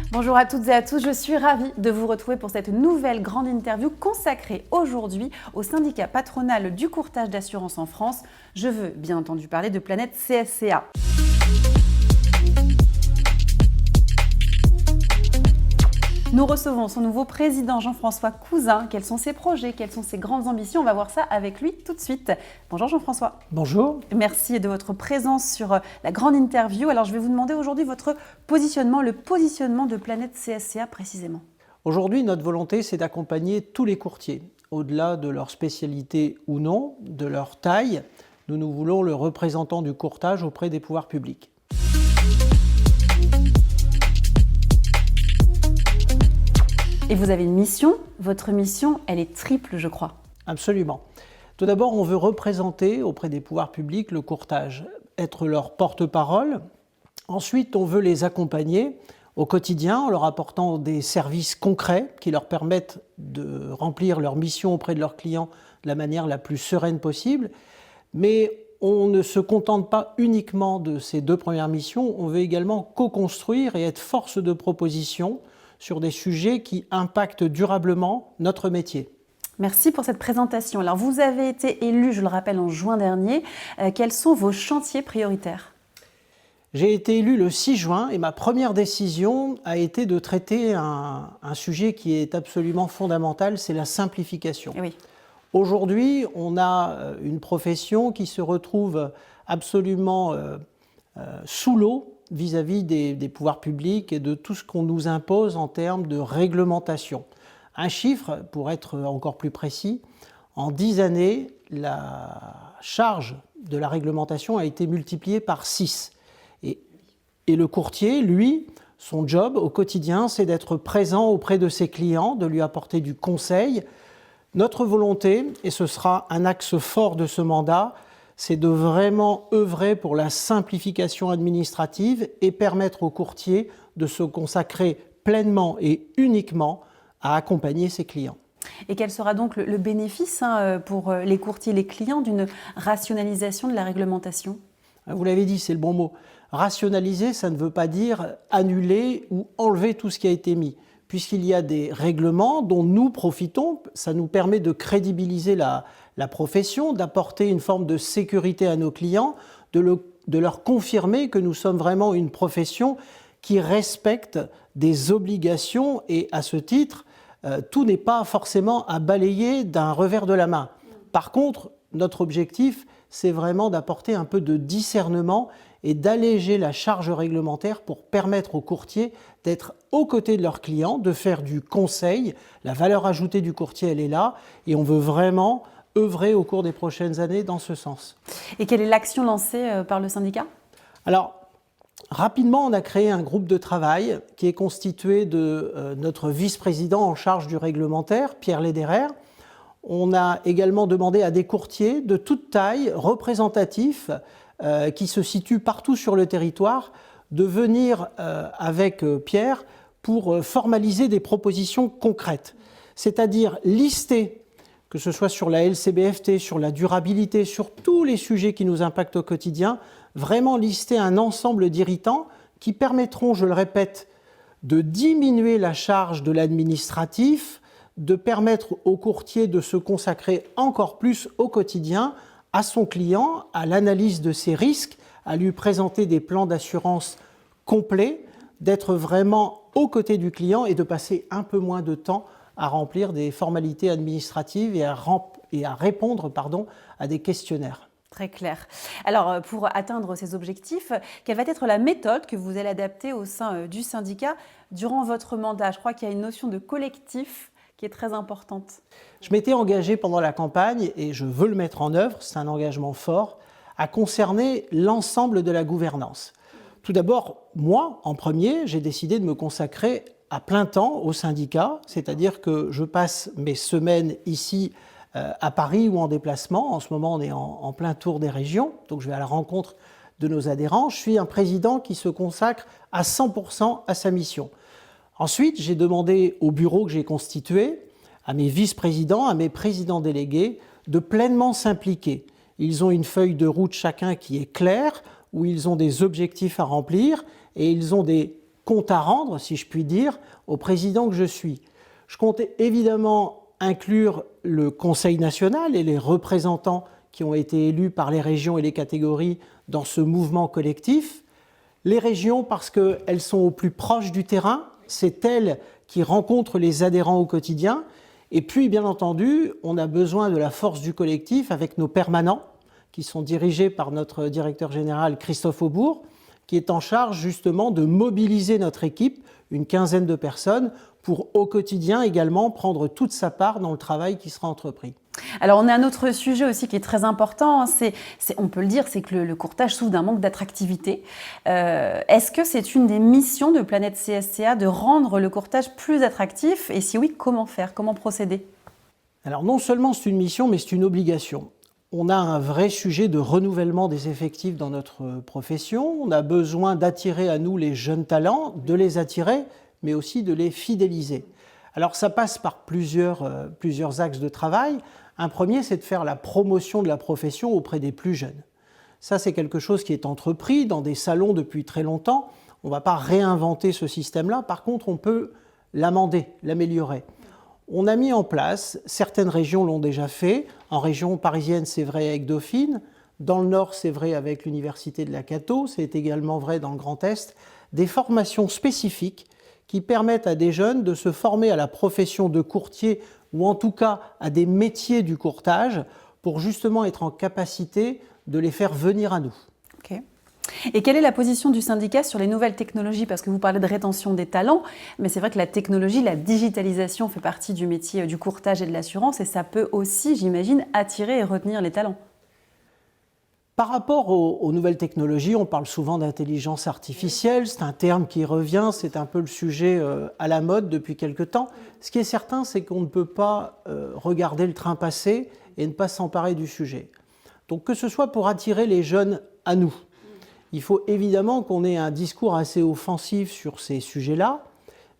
Bonjour à toutes et à tous, je suis ravie de vous retrouver pour cette nouvelle grande interview consacrée aujourd'hui au syndicat patronal du courtage d'assurance en France. Je veux bien entendu parler de Planète CSCA. Nous recevons son nouveau président Jean-François Cousin. Quels sont ses projets, quelles sont ses grandes ambitions? On va voir ça avec lui tout de suite. Bonjour Jean-François. Bonjour. Merci de votre présence sur la grande interview. Alors je vais vous demander aujourd'hui votre positionnement, le positionnement de Planète CSCA précisément. Aujourd'hui, notre volonté, c'est d'accompagner tous les courtiers, au-delà de leur spécialité ou non, de leur taille. Nous voulons le représentant du courtage auprès des pouvoirs publics. Et vous avez une mission. Votre mission, elle est triple, je crois. Absolument. Tout d'abord, on veut représenter auprès des pouvoirs publics le courtage, être leur porte-parole. Ensuite, on veut les accompagner au quotidien en leur apportant des services concrets qui leur permettent de remplir leur mission auprès de leurs clients de la manière la plus sereine possible. Mais on ne se contente pas uniquement de ces deux premières missions, on veut également co-construire et être force de proposition sur des sujets qui impactent durablement notre métier. Merci pour cette présentation. Alors, vous avez été élu, je le rappelle, en juin dernier. Quels sont vos chantiers prioritaires ? J'ai été élu le 6 juin et ma première décision a été de traiter un sujet qui est absolument fondamental, c'est la simplification. Oui. Aujourd'hui, on a une profession qui se retrouve absolument sous l'eau vis-à-vis des pouvoirs publics et de tout ce qu'on nous impose en termes de réglementation. Un chiffre, pour être encore plus précis, en 10 années, la charge de la réglementation a été multipliée par 6. Et le courtier, lui, son job au quotidien, c'est d'être présent auprès de ses clients, de lui apporter du conseil. Notre volonté, et ce sera un axe fort de ce mandat, c'est de vraiment œuvrer pour la simplification administrative et permettre aux courtiers de se consacrer pleinement et uniquement à accompagner ses clients. Et quel sera donc le bénéfice pour les courtiers et les clients d'une rationalisation de la réglementation ? Vous l'avez dit, c'est le bon mot. Rationaliser, ça ne veut pas dire annuler ou enlever tout ce qui a été mis. Puisqu'il y a des règlements dont nous profitons, ça nous permet de crédibiliser la profession, d'apporter une forme de sécurité à nos clients, de leur confirmer que nous sommes vraiment une profession qui respecte des obligations et à ce titre, tout n'est pas forcément à balayer d'un revers de la main. Par contre, notre objectif, c'est vraiment d'apporter un peu de discernement et d'alléger la charge réglementaire pour permettre aux courtiers d'être aux côtés de leurs clients, de faire du conseil. La valeur ajoutée du courtier, elle est là et on veut vraiment œuvrer au cours des prochaines années dans ce sens. Et quelle est l'action lancée par le syndicat ? Alors, rapidement, on a créé un groupe de travail qui est constitué de notre vice-président en charge du réglementaire, Pierre Lederer. On a également demandé à des courtiers de toute taille, représentatifs, qui se situent partout sur le territoire, de venir avec Pierre pour formaliser des propositions concrètes. C'est-à-dire lister, que ce soit sur la LCBFT, sur la durabilité, sur tous les sujets qui nous impactent au quotidien, vraiment lister un ensemble d'irritants qui permettront, je le répète, de diminuer la charge de l'administratif, de permettre au courtier de se consacrer encore plus au quotidien à son client, à l'analyse de ses risques, à lui présenter des plans d'assurance complets, d'être vraiment aux côtés du client et de passer un peu moins de temps à remplir des formalités administratives et à répondre à des questionnaires. Très clair. Alors, pour atteindre ces objectifs, quelle va être la méthode que vous allez adapter au sein du syndicat durant votre mandat ? Je crois qu'il y a une notion de collectif qui est très importante. Je m'étais engagé pendant la campagne, et je veux le mettre en œuvre, c'est un engagement fort, à concerner l'ensemble de la gouvernance. Tout d'abord, moi, en premier, j'ai décidé de me consacrer à plein temps au syndicat, c'est-à-dire que je passe mes semaines ici à Paris ou en déplacement. En ce moment, on est en plein tour des régions, donc je vais à la rencontre de nos adhérents. Je suis un président qui se consacre à 100% à sa mission. Ensuite, j'ai demandé au bureau que j'ai constitué, à mes vice-présidents, à mes présidents délégués, de pleinement s'impliquer. Ils ont une feuille de route chacun qui est claire, où ils ont des objectifs à remplir et ils ont des compte à rendre, si je puis dire, au président que je suis. Je compte évidemment inclure le Conseil national et les représentants qui ont été élus par les régions et les catégories dans ce mouvement collectif. Les régions parce qu'elles sont au plus proche du terrain, c'est elles qui rencontrent les adhérents au quotidien. Et puis, bien entendu, on a besoin de la force du collectif avec nos permanents, qui sont dirigés par notre directeur général Christophe Aubourg, qui est en charge justement de mobiliser notre équipe, une quinzaine de personnes, pour au quotidien également prendre toute sa part dans le travail qui sera entrepris. Alors, on a un autre sujet aussi qui est très important, on peut le dire, c'est que le courtage souffre d'un manque d'attractivité. Est-ce que c'est une des missions de Planète CSCA de rendre le courtage plus attractif? Et si oui, comment faire? Comment procéder? Alors, non seulement c'est une mission, mais c'est une obligation. On a un vrai sujet de renouvellement des effectifs dans notre profession. On a besoin d'attirer à nous les jeunes talents, de les attirer, mais aussi de les fidéliser. Alors ça passe par plusieurs axes de travail. Un premier, c'est de faire la promotion de la profession auprès des plus jeunes. Ça, c'est quelque chose qui est entrepris dans des salons depuis très longtemps. On ne va pas réinventer ce système-là. Par contre, on peut l'amender, l'améliorer. On a mis en place, certaines régions l'ont déjà fait. En région parisienne, c'est vrai avec Dauphine. Dans le Nord, c'est vrai avec l'Université de la Cato. C'est également vrai dans le Grand Est. Des formations spécifiques qui permettent à des jeunes de se former à la profession de courtier ou en tout cas à des métiers du courtage pour justement être en capacité de les faire venir à nous. Okay. Et quelle est la position du syndicat sur les nouvelles technologies? Parce que vous parlez de rétention des talents, mais c'est vrai que la technologie, la digitalisation fait partie du métier du courtage et de l'assurance et ça peut aussi, j'imagine, attirer et retenir les talents. Par rapport aux nouvelles technologies, on parle souvent d'intelligence artificielle, c'est un terme qui revient, c'est un peu le sujet à la mode depuis quelque temps. Ce qui est certain, c'est qu'on ne peut pas regarder le train passer et ne pas s'emparer du sujet. Donc que ce soit pour attirer les jeunes à nous, il faut évidemment qu'on ait un discours assez offensif sur ces sujets-là,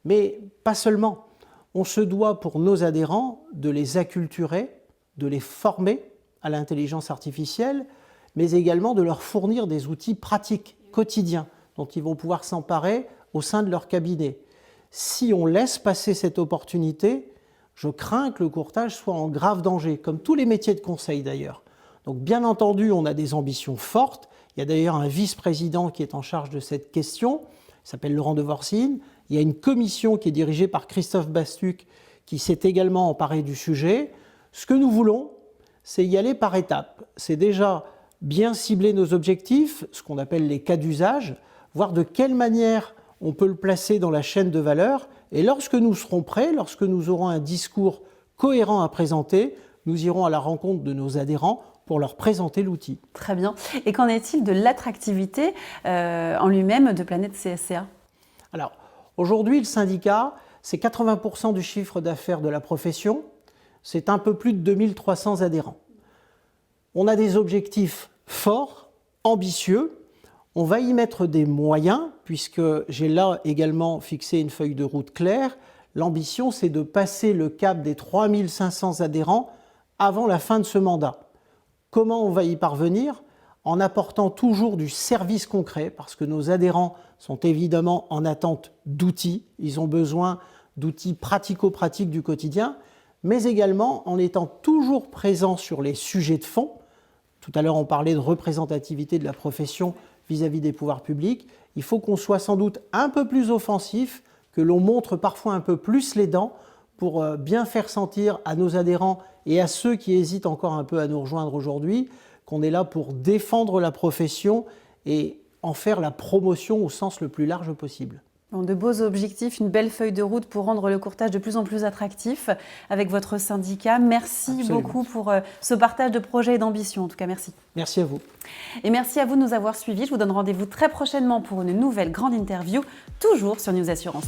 mais pas seulement. On se doit pour nos adhérents de les acculturer, de les former à l'intelligence artificielle, mais également de leur fournir des outils pratiques, quotidiens, dont ils vont pouvoir s'emparer au sein de leur cabinet. Si on laisse passer cette opportunité, je crains que le courtage soit en grave danger, comme tous les métiers de conseil d'ailleurs. Donc bien entendu, on a des ambitions fortes. Il y a d'ailleurs un vice-président qui est en charge de cette question, il s'appelle Laurent Devorcine. Il y a une commission qui est dirigée par Christophe Bastuc qui s'est également emparée du sujet. Ce que nous voulons, c'est y aller par étapes. C'est déjà bien cibler nos objectifs, ce qu'on appelle les cas d'usage, voir de quelle manière on peut le placer dans la chaîne de valeur. Et lorsque nous serons prêts, lorsque nous aurons un discours cohérent à présenter, nous irons à la rencontre de nos adhérents pour leur présenter l'outil. Très bien. Et qu'en est-il de l'attractivité en lui-même de Planète CSCA? Alors, aujourd'hui, le syndicat, c'est 80% du chiffre d'affaires de la profession. C'est un peu plus de 2300 adhérents. On a des objectifs forts, ambitieux. On va y mettre des moyens, puisque j'ai là également fixé une feuille de route claire. L'ambition, c'est de passer le cap des 3500 adhérents avant la fin de ce mandat. Comment on va y parvenir? En apportant toujours du service concret, parce que nos adhérents sont évidemment en attente d'outils. Ils ont besoin d'outils pratico-pratiques du quotidien, mais également en étant toujours présents sur les sujets de fond. Tout à l'heure, on parlait de représentativité de la profession vis-à-vis des pouvoirs publics. Il faut qu'on soit sans doute un peu plus offensif, que l'on montre parfois un peu plus les dents pour bien faire sentir à nos adhérents et à ceux qui hésitent encore un peu à nous rejoindre aujourd'hui qu'on est là pour défendre la profession et en faire la promotion au sens le plus large possible. Bon, de beaux objectifs, une belle feuille de route pour rendre le courtage de plus en plus attractif avec votre syndicat. Merci Absolument. beaucoup pour ce partage de projets et d'ambition. En tout cas, merci. Merci à vous. Et merci à vous de nous avoir suivis. Je vous donne rendez-vous très prochainement pour une nouvelle grande interview, toujours sur News Assurance.